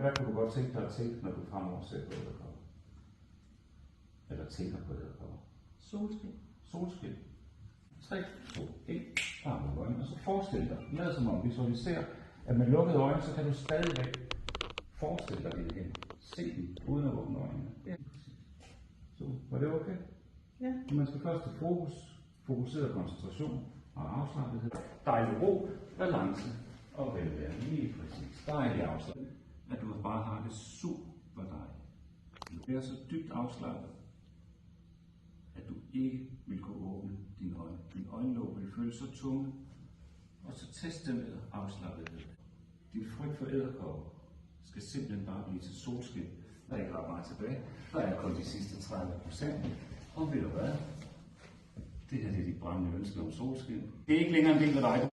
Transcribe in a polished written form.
hvad kunne du godt tænke dig at tænke, når du fremover ser på edderkopper? Eller tænker på edderkopper? Solskin. Solskin. 3, 2, 1. Bare med øjnene. Og så forestil dig, lad som om visualisere, at med lukkede øjne, så kan du stadigvæk forestille dig det hen. Se den, uden at åbne øjnene. Ja. Så, var det okay? Ja. Man skal først til fokuseret koncentration og afslappethed. Dejlig ro, balance og velvære. Lige præcis. Dejlig afslappet. At du bare har det super dejligt. Du bliver så dybt afslappet, at du ikke vil kunne åbne dine øjne. Dine øjenlåg vil føles så tunge, og så test dem med afslappethed. Din frygt for edderkopper skal simpelthen bare blive til solskin. Der er ikke ret meget tilbage. Der er kun de sidste 30%. Og ved du hvad? Det her det er dit brændende ønske om solskin. Det er ikke længere en del af dig.